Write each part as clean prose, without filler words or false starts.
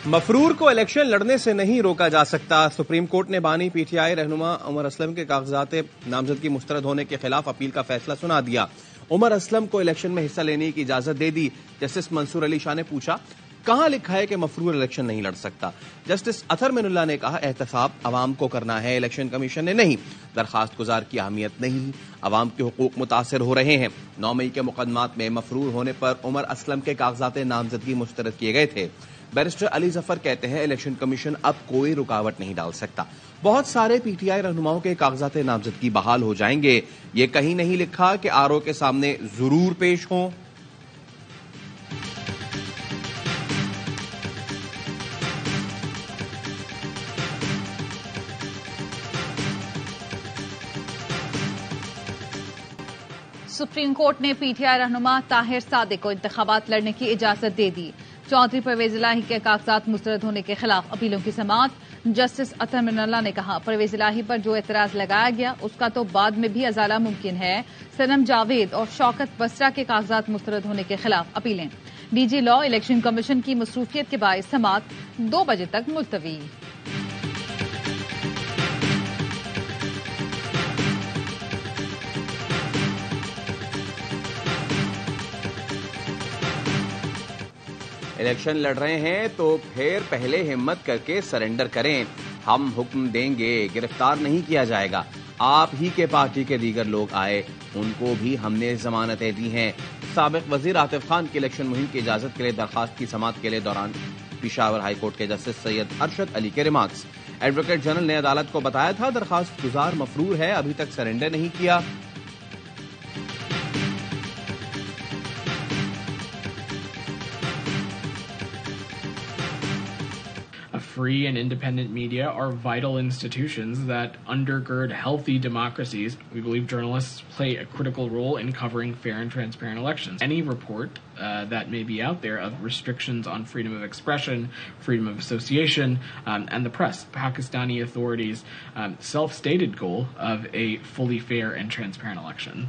مفرور کو الیکشن لڑنے سے نہیں روکا جا سکتا. سپریم کورٹ نے بانی پی ٹی آئی رہنما عمر اسلم کے کاغذات نامزدگی مسترد ہونے کے خلاف اپیل کا فیصلہ سنا دیا. عمر اسلم کو الیکشن میں حصہ لینے کی اجازت دے دی. جسٹس منصور علی شاہ نے پوچھا کہاں لکھا ہے کہ مفرور الیکشن نہیں لڑ سکتا. جسٹس اطہر من اللہ نے کہا احتساب عوام کو کرنا ہے, الیکشن کمیشن نے نہیں. درخواست گزار کی اہمیت نہیں, عوام کے حقوق متاثر ہو رہے ہیں. 9 مئی کے مقدمات میں مفرور ہونے پر عمر اسلم کے کاغذات نامزدگی مسترد کیے گئے تھے. بیرسٹر علی ظفر کہتے ہیں الیکشن کمیشن اب کوئی رکاوٹ نہیں ڈال سکتا. بہت سارے پی ٹی آئی رہنماؤں کے کاغذات نامزدگی بحال ہو جائیں گے. یہ کہیں نہیں لکھا کہ آر او کے سامنے ضرور پیش ہوں. سپریم کورٹ نے پی ٹی آئی رہنما طاہر صادق کو انتخابات لڑنے کی اجازت دے دی. چودھری پرویز الہی کے کاغذات مسترد ہونے کے خلاف اپیلوں کی سماعت. جسٹس اطہر من اللہ نے کہا پرویز الہی پر جو اعتراض لگایا گیا اس کا تو بعد میں بھی ازالہ ممکن ہے. صنم جاوید اور شوکت بسرا کے کاغذات مسترد ہونے کے خلاف اپیلیں. ڈی جی لا الیکشن کمیشن کی مصروفیت کے باعث سماعت 2 بجے تک ملتوی. الیکشن لڑ رہے ہیں تو پھر پہلے ہمت کر کے سرنڈر کریں. ہم حکم دیں گے, گرفتار نہیں کیا جائے گا. آپ ہی کے پارٹی کے دیگر لوگ آئے, ان کو بھی ہم نے ضمانتیں دی ہیں. سابق وزیر عاطف خان کی الیکشن مہم کی اجازت کے لیے درخواست کی سماعت کے لیے دوران پشاور ہائی کورٹ کے جسٹس سید ارشد علی کے ریمارکس. ایڈوکیٹ جنرل نے عدالت کو بتایا تھا درخواست گزار مفرور ہے, ابھی تک سرنڈر نہیں کیا. Free and independent media are vital institutions that undergird healthy democracies. We believe journalists play a critical role in covering fair and transparent elections. Any report that may be out there of restrictions on freedom of expression, freedom of association, and the press, Pakistani authorities' self-stated goal of a fully fair and transparent election.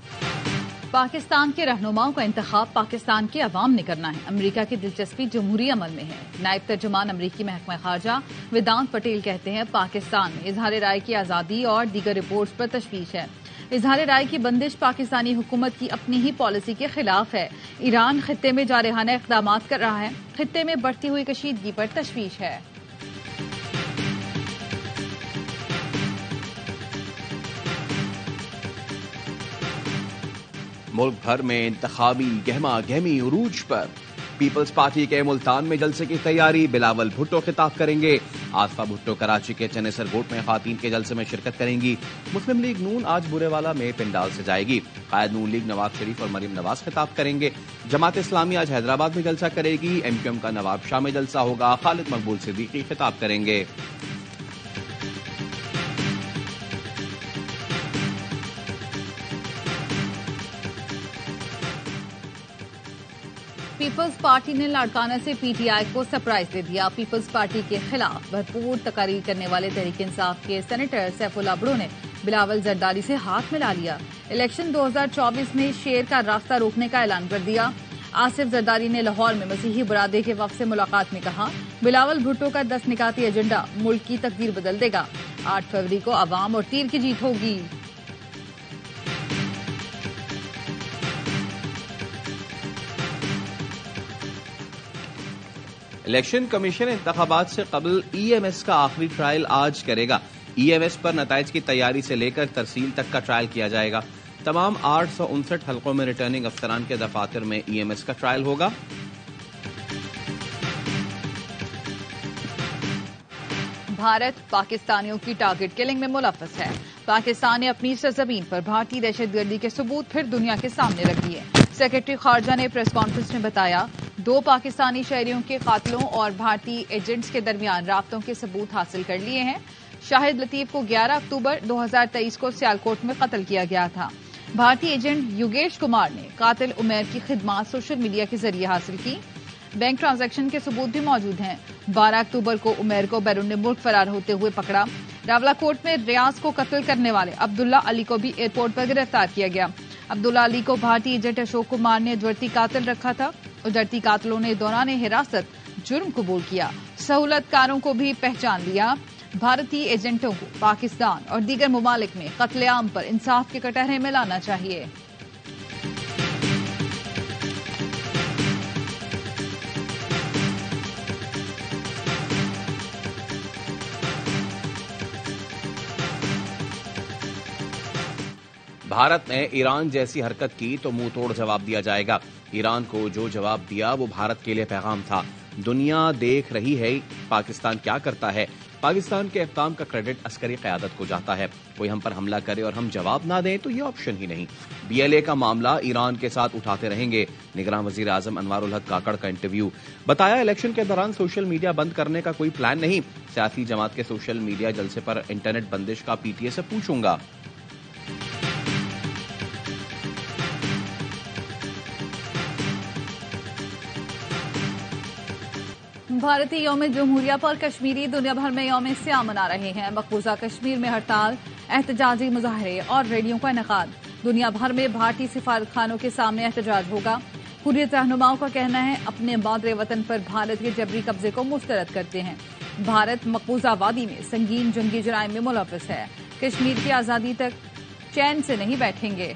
Pakistan کے رہنماؤں کا انتخاب پاکستان کے عوام نے کرنا ہے. امریکہ کی دلچسپی جمہوری عمل میں ہے. نائب ترجمان امریکی محکمہ خارجہ ویدانت پٹیل کہتے ہیں پاکستان میں اظہار رائے کی آزادی اور دیگر رپورٹس پر تشویش ہے. اظہار رائے کی بندش پاکستانی حکومت کی اپنی ہی پالیسی کے خلاف ہے. ایران خطے میں جارحانہ اقدامات کر رہا ہے. خطے میں بڑھتی ہوئی کشیدگی پر تشویش ہے. ملک بھر میں انتخابی گہما گہمی عروج پر. پیپلز پارٹی کے ملتان میں جلسے کی تیاری. بلاول بھٹو خطاب کریں گے. آصفہ بھٹو کراچی کے چنیسر گوٹ میں خواتین کے جلسے میں شرکت کریں گی. مسلم لیگ نون آج برے والا میں پنڈال سے جائے گی. قائد نون لیگ نواز شریف اور مریم نواز خطاب کریں گے. جماعت اسلامی آج حیدرآباد میں جلسہ کرے گی. ایم کیو ایم کا نواب شاہ میں جلسہ ہوگا. خالد مقبول صدیقی خطاب کریں گے. پیپلز پارٹی نے لاڑکانہ سے پی ٹی آئی کو سرپرائز دے دیا. پیپلز پارٹی کے خلاف بھرپور تقاریر کرنے والے تحریک انصاف کے سینیٹر سیف اللہ بڑو نے بلاول زرداری سے ہاتھ ملا لیا. الیکشن 2024 میں شیر کا راستہ روکنے کا اعلان کر دیا. آصف زرداری نے لاہور میں مسیحی برادری کے وفد سے ملاقات میں کہا بلاول بھٹو کا 10 نکاتی ایجنڈا ملک کی تقدیر بدل دے گا. 8 فروری کو عوام اور تیر کی جیت ہوگی. الیکشن کمیشن انتخابات سے قبل ای ایم ایس کا آخری ٹرائل آج کرے گا. ای ایم ایس پر نتائج کی تیاری سے لے کر ترسیل تک کا ٹرائل کیا جائے گا. تمام 859 حلقوں میں ریٹرننگ افسران کے دفاتر میں ای ایم ایس کا ٹرائل ہوگا. بھارت پاکستانیوں کی ٹارگٹ کلنگ میں ملوث ہے. پاکستان نے اپنی سرزمین پر بھارتی دہشت گردی کے ثبوت پھر دنیا کے سامنے رکھ دیے. سیکرٹری خارجہ نے پریس کانفرنس میں بتایا 2 پاکستانی شہریوں کے قاتلوں اور بھارتی ایجنٹس کے درمیان رابطوں کے ثبوت حاصل کر لیے ہیں. شاہد لطیف کو 11 اکتوبر 2023 کو سیالکوٹ میں قتل کیا گیا تھا. بھارتی ایجنٹ یوگیش کمار نے قاتل عمیر کی خدمات سوشل میڈیا کے ذریعے حاصل کی. بینک ٹرانزیکشن کے ثبوت بھی موجود ہیں. 12 اکتوبر کو عمیر کو بیرون ملک فرار ہوتے ہوئے پکڑا. راولاکوٹ میں ریاض کو قتل کرنے والے عبداللہ علی کو بھی ایئرپورٹ پر گرفتار کیا گیا. عبداللہ علی کو بھارتی ایجنٹ اشوک کمار نے اجورتی قاتل رکھا تھا. اجرتی قاتلوں نے دوران حراست جرم قبول کیا، سہولت کاروں کو بھی پہچان لیا۔ بھارتی ایجنٹوں کو پاکستان اور دیگر ممالک میں قتل عام پر انصاف کے کٹہرے میں لانا چاہیے۔ بھارت نے ایران جیسی حرکت کی تو منہ توڑ جواب دیا جائے گا۔ ایران کو جو جواب دیا وہ بھارت کے لیے پیغام تھا۔ دنیا دیکھ رہی ہے پاکستان کیا کرتا ہے۔ پاکستان کے اقدام کا کریڈٹ عسکری قیادت کو جاتا ہے۔ کوئی ہم پر حملہ کرے اور ہم جواب نہ دیں تو یہ آپشن ہی نہیں۔ BLA کا معاملہ ایران کے ساتھ اٹھاتے رہیں گے۔ نگراں وزیر اعظم انوار الحق کاکڑ کا انٹرویو۔ بتایا الیکشن کے دوران سوشل میڈیا بند کرنے کا کوئی پلان نہیں۔ سیاسی جماعت کے سوشل میڈیا جلسے پر انٹرنیٹ بندش کا PTA سے پوچھوں گا۔ بھارتی یوم جمہوریہ پر کشمیری دنیا بھر میں یوم سیاہ منا رہے ہیں۔ مقبوضہ کشمیر میں ہڑتال، احتجاجی مظاہرے اور ریلیوں کا انعقاد۔ دنیا بھر میں بھارتی سفارت خانوں کے سامنے احتجاج ہوگا۔ حریت رہنماؤں کا کہنا ہے اپنے مادر وطن پر بھارت کے جبری قبضے کو مسترد کرتے ہیں۔ بھارت مقبوضہ وادی میں سنگین جنگی جرائم میں ملوث ہے۔ کشمیر کی آزادی تک چین سے نہیں بیٹھیں گے۔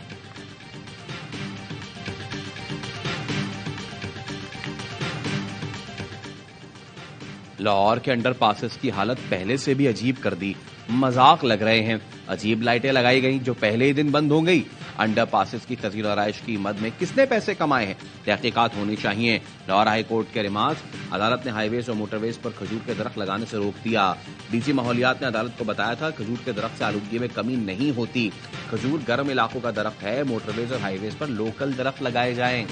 لاہور کے انڈر پاسز کی حالت پہلے سے بھی عجیب کر دی۔ مذاق لگ رہے ہیں۔ عجیب لائٹیں لگائی گئیں جو پہلے ہی دن بند ہو گئی۔ انڈر پاسز کی تزئین و آرائش کی مد میں کس نے پیسے کمائے ہیں؟ تحقیقات ہونی چاہیے۔ لاہور ہائی کورٹ کے ریمارکس۔ عدالت نے ہائی ویز اور موٹر ویز پر کھجور کے درخت لگانے سے روک دیا۔ DC ماحولیات نے عدالت کو بتایا تھا کھجور کے درخت سے آلودگی میں کمی نہیں ہوتی۔ کھجور گرم علاقوں کا درخت ہے۔ موٹر ویز اور ہائی ویز پر لوکل درخت لگائے جائیں۔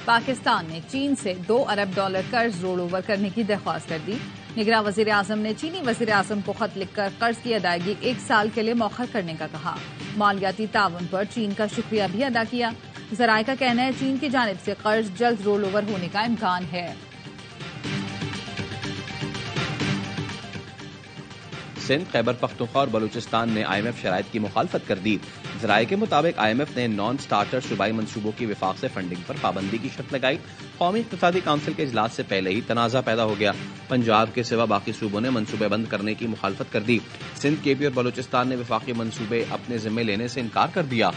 پاکستان نے چین سے $2 ارب قرض رول اوور کرنے کی درخواست کر دی۔ نگراں وزیر اعظم نے چینی وزیر اعظم کو خط لکھ کر قرض کی ادائیگی 1 سال کے لیے مؤخر کرنے کا کہا۔ مالیاتی تعاون پر چین کا شکریہ بھی ادا کیا۔ ذرائع کا کہنا ہے چین کی جانب سے قرض جلد رول اوور ہونے کا امکان ہے۔ سندھ، خیبر پختونخوا اور بلوچستان نے IMF شرائط کی مخالفت کر دی۔ ذرائع کے مطابق IMF نے نان سٹارٹر صوبائی منصوبوں کی وفاق سے فنڈنگ پر پابندی کی شرط لگائی۔ قومی اقتصادی کونسل کے اجلاس سے پہلے ہی تنازع پیدا ہو گیا۔ پنجاب کے سوا باقی صوبوں نے منصوبے بند کرنے کی مخالفت کر دی۔ سندھ، KP اور بلوچستان نے وفاقی منصوبے اپنے ذمے لینے سے انکار کر دیا۔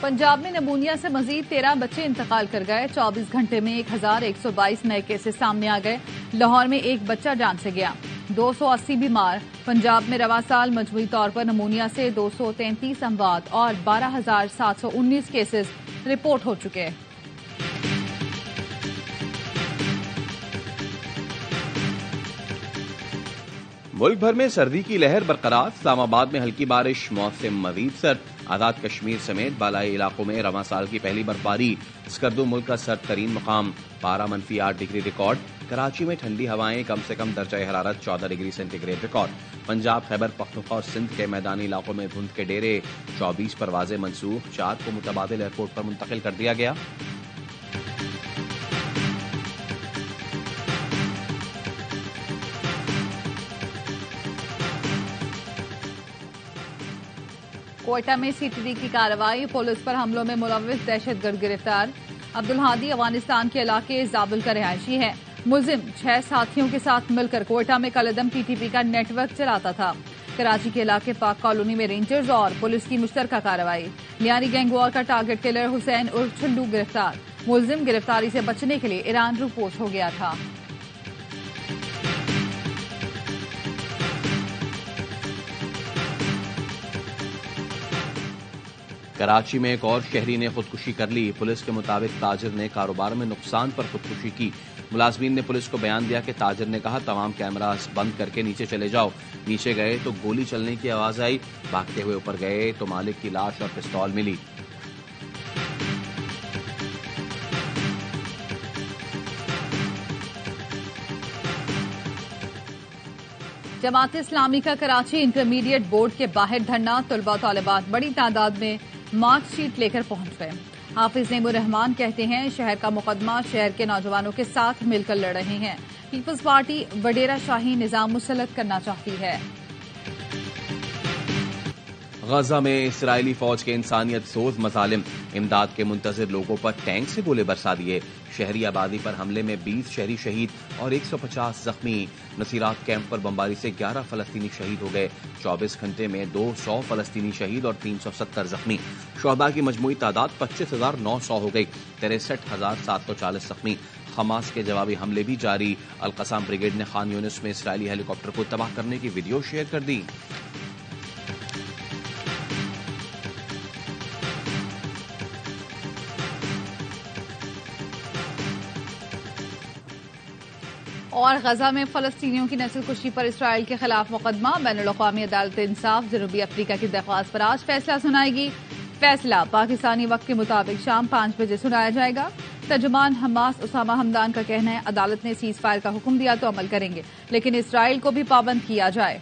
پنجاب میں نمونیا سے مزید 13 بچے انتقال کر گئے۔ 24 گھنٹے میں 1122 نئے کیسز سامنے آ گئے۔ لاہور میں ایک بچہ جان سے گیا، 280 بیمار۔ پنجاب میں رواں سال مجموعی طور پر نمونیا سے 233 اموات اور 12,719 کیسز رپورٹ ہو چکے۔ ملک بھر میں سردی کی لہر برقرار۔ اسلام آباد میں ہلکی بارش، موسم مزید سرد۔ آزاد کشمیر سمیت بالائی علاقوں میں رواں سال کی پہلی برفباری۔ اسکردو ملک کا سرد ترین مقام، پارہ -8 ڈگری ریکارڈ۔ کراچی میں ٹھنڈی ہوائیں، کم سے کم درجہ حرارت 14 degree centigrade record. Punjab, Khyber Pakhtunkhwa اور سندھ کے میدانی علاقوں میں دھند کے ڈیرے۔ 24 پروازیں منسوخ، 4 کو متبادل ایئرپورٹ پر منتقل کر دیا گیا۔ کوئٹہ میں CTD کی کارروائی، پولیس پر حملوں میں ملوث دہشت گرد گرفتار۔ عبدالہادی افغانستان کے علاقے زابل کا رہائشی ہے۔ ملزم 6 ساتھیوں کے ساتھ مل کر کوئٹہ میں کالعدم PTP کا نیٹ ورک چلاتا تھا۔ کراچی کے علاقے پاک کالونی میں رینجرز اور پولیس کی مشترکہ کارروائی۔ لیاری گینگ وار کا ٹارگٹ کلر حسین عرف چھنڈو گرفتار۔ ملزم گرفتاری سے بچنے کے لیے ایران روپوش ہو گیا تھا۔ کراچی میں ایک اور شہری نے خودکشی کر لی۔ پولیس کے مطابق تاجر نے کاروبار میں نقصان پر خودکشی کی۔ ملازمین نے پولیس کو بیان دیا کہ تاجر نے کہا تمام کیمراز بند کر کے نیچے چلے جاؤ۔ نیچے گئے تو گولی چلنے کی آواز آئی، بھاگتے ہوئے اوپر گئے تو مالک کی لاش اور پستول ملی۔ جماعت اسلامی کا کراچی انٹرمیڈیٹ بورڈ کے باہر دھرنا، طلباء طالبات بڑی تعداد میں مارک شیٹ لے کر پہنچ گئے۔ حافظ نعیم الرحمان کہتے ہیں شہر کا مقدمہ شہر کے نوجوانوں کے ساتھ مل کر لڑ رہے ہیں. پیپلز پارٹی وڈیرا شاہی نظام مسلط کرنا چاہتی ہے. غزہ میں اسرائیلی فوج کے انسانیت سوز مظالم، امداد کے منتظر لوگوں پر ٹینک سے گولے برسا دیے. شہری آبادی پر حملے میں 20 شہری شہید اور 150 زخمی. نصیرات کیمپ پر بمباری سے 11 فلسطینی شہید ہو گئے. 24 گھنٹے میں 200 فلسطینی شہید اور 370 زخمی. شہداء کی مجموعی تعداد 25,900 ہو گئی. 63,740 زخمی. حماس کے جوابی حملے بھی جاری. القسام بریگیڈ نے خان یونس میں اسرائیلی ہیلی کاپٹر کو تباہ کرنے کی ویڈیو شیئر کر دی. اور غزہ میں فلسطینیوں کی نسل کشی پر اسرائیل کے خلاف مقدمہ. بین الاقوامی عدالت انصاف جنوبی افریقہ کی درخواست پر آج فیصلہ سنائے گی. فیصلہ پاکستانی وقت کے مطابق شام 5 بجے سنایا جائے گا. ترجمان حماس اسامہ حمدان کا کہنا ہے عدالت نے سیز فائر کا حکم دیا تو عمل کریں گے، لیکن اسرائیل کو بھی پابند کیا جائے.